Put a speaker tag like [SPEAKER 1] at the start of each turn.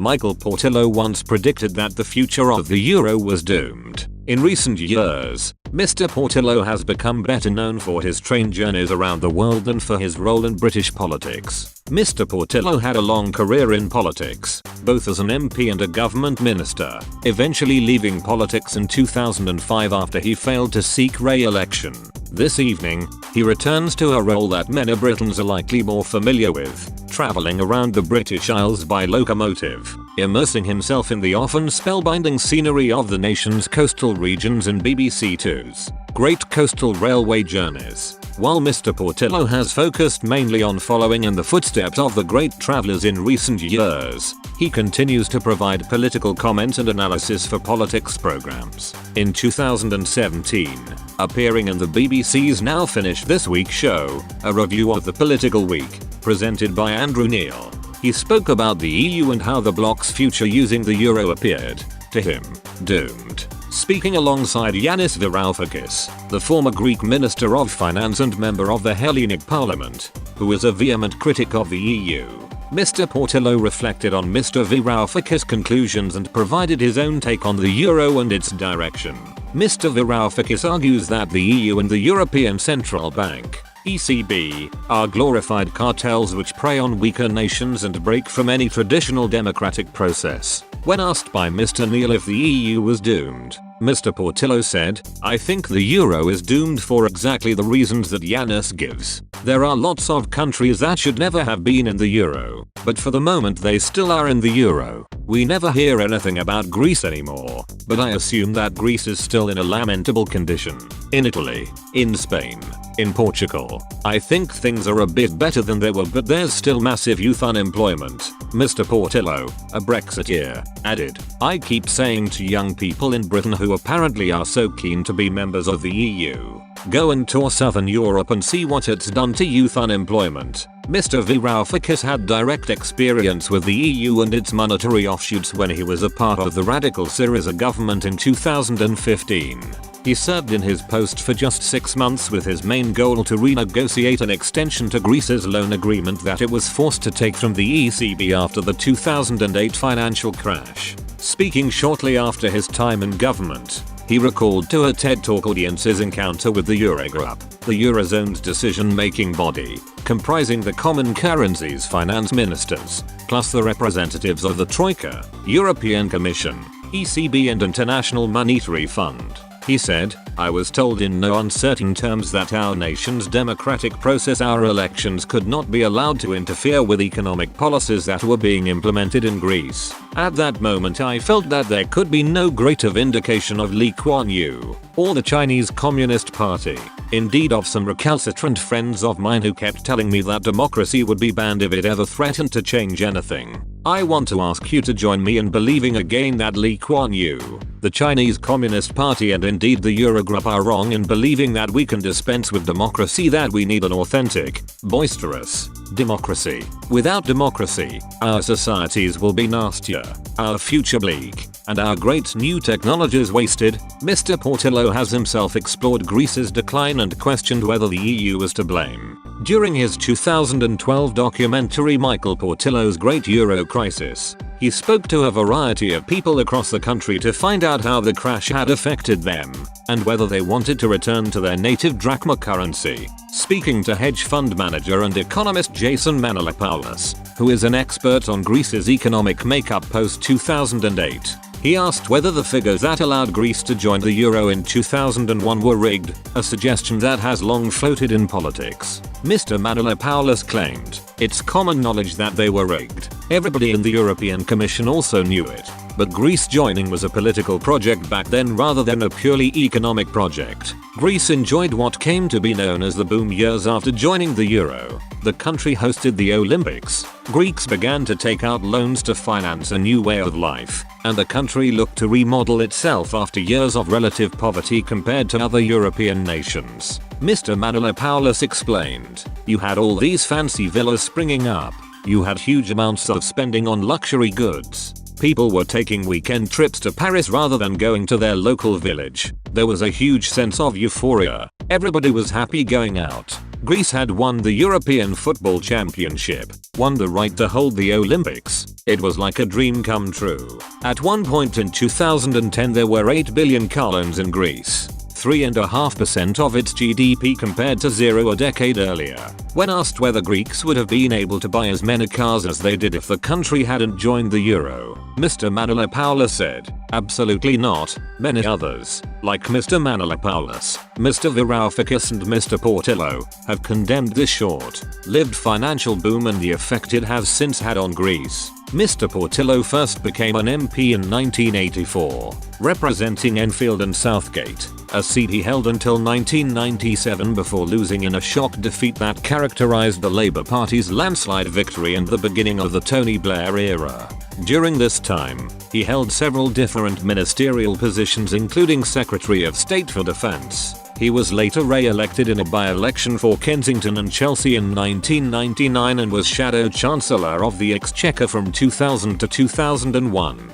[SPEAKER 1] Michael Portillo once predicted that the future of the euro was doomed. In recent years, Mr. Portillo has become better known for his train journeys around the world than for his role in British politics. Mr. Portillo had a long career in politics, both as an MP and a government minister, eventually leaving politics in 2005 after he failed to seek re-election. This evening, he returns to a role that many Britons are likely more familiar with, travelling around the British Isles by locomotive, immersing himself in the often spellbinding scenery of the nation's coastal regions in BBC Two's Great Coastal Railway Journeys. While Mr. Portillo has focused mainly on following in the footsteps of the great travellers in recent years, he continues to provide political comment and analysis for politics programmes. In 2017, appearing in the BBC's Now Finish This Week show, a review of the political week, presented by Andrew Neil, he spoke about the EU and how the bloc's future using the euro appeared, to him, doomed. Speaking alongside Yanis Varoufakis, the former Greek Minister of Finance and member of the Hellenic Parliament, who is a vehement critic of the EU, Mr. Portillo reflected on Mr. Varoufakis' conclusions and provided his own take on the euro and its direction. Mr. Varoufakis argues that the EU and the European Central Bank, ECB, are glorified cartels which prey on weaker nations and break from any traditional democratic process. When asked by Mr. Neil if the EU was doomed, Mr. Portillo said, "I think the euro is doomed for exactly the reasons that Yanis gives. There are lots of countries that should never have been in the euro, but for the moment they still are in the euro. We never hear anything about Greece anymore, but I assume that Greece is still in a lamentable condition. In Italy, in Spain, in Portugal, I think things are a bit better than they were, but there's still massive youth unemployment." Mr. Portillo, a Brexiteer, added, "I keep saying to young people in Britain who apparently are so keen to be members of the EU, go and tour Southern Europe and see what it's done to youth unemployment." Mr. Varoufakis had direct experience with the EU and its monetary offshoots when he was a part of the radical Syriza government in 2015. He served in his post for just 6 months with his main goal to renegotiate an extension to Greece's loan agreement that it was forced to take from the ECB after the 2008 financial crash. Speaking shortly after his time in government, he recalled to a TED Talk audience his encounter with the Eurogroup, the Eurozone's decision-making body, comprising the common currency's finance ministers, plus the representatives of the Troika, European Commission, ECB and International Monetary Fund. He said, "I was told in no uncertain terms that our nation's democratic process, our elections, could not be allowed to interfere with economic policies that were being implemented in Greece. At that moment I felt that there could be no greater vindication of Lee Kuan Yew, or the Chinese Communist Party, indeed of some recalcitrant friends of mine who kept telling me that democracy would be banned if it ever threatened to change anything. I want to ask you to join me in believing again that Lee Kuan Yew, the Chinese Communist Party and indeed the Eurogroup are wrong in believing that we can dispense with democracy, that we need an authentic, boisterous democracy. Without democracy, our societies will be nastier, our future bleak, and our great new technologies wasted." Mr. Portillo has himself explored Greece's decline and questioned whether the EU is to blame. During his 2012 documentary Michael Portillo's Great Euro Crisis, he spoke to a variety of people across the country to find out how the crash had affected them, and whether they wanted to return to their native drachma currency. Speaking to hedge fund manager and economist Jason Manolopoulos, who is an expert on Greece's economic makeup post-2008, he asked whether the figures that allowed Greece to join the euro in 2001 were rigged, a suggestion that has long floated in politics. Mr. Manolopoulos claimed, "It's common knowledge that they were rigged. Everybody in the European Commission also knew it. But Greece joining was a political project back then rather than a purely economic project. Greece enjoyed what came to be known as the boom years after joining the euro. The country hosted the Olympics. Greeks began to take out loans to finance a new way of life, and the country looked to remodel itself after years of relative poverty compared to other European nations." Mr. Manolopoulos explained, "You had all these fancy villas springing up. You had huge amounts of spending on luxury goods. People were taking weekend trips to Paris rather than going to their local village. There was a huge sense of euphoria. Everybody was happy going out. Greece had won the European Football Championship, won the right to hold the Olympics. It was like a dream come true. At one point in 2010 there were 8 billion car loans in Greece. 3.5% of its GDP compared to 0 a decade earlier. When asked whether Greeks would have been able to buy as many cars as they did if the country hadn't joined the euro, Mr. Manolopoulos said, "Absolutely not. Many others, like Mr. Manolopoulos, Mr. Varoufakis and Mr. Portillo, have condemned this short-lived financial boom and the effect it has since had on Greece." Mr. Portillo first became an MP in 1984, representing Enfield and Southgate, a seat he held until 1997 before losing in a shock defeat that characterized the Labour Party's landslide victory and the beginning of the Tony Blair era. During this time, he held several different ministerial positions including Secretary of State for Defence. He was later re-elected in a by-election for Kensington and Chelsea in 1999 and was Shadow Chancellor of the Exchequer from 2000 to 2001.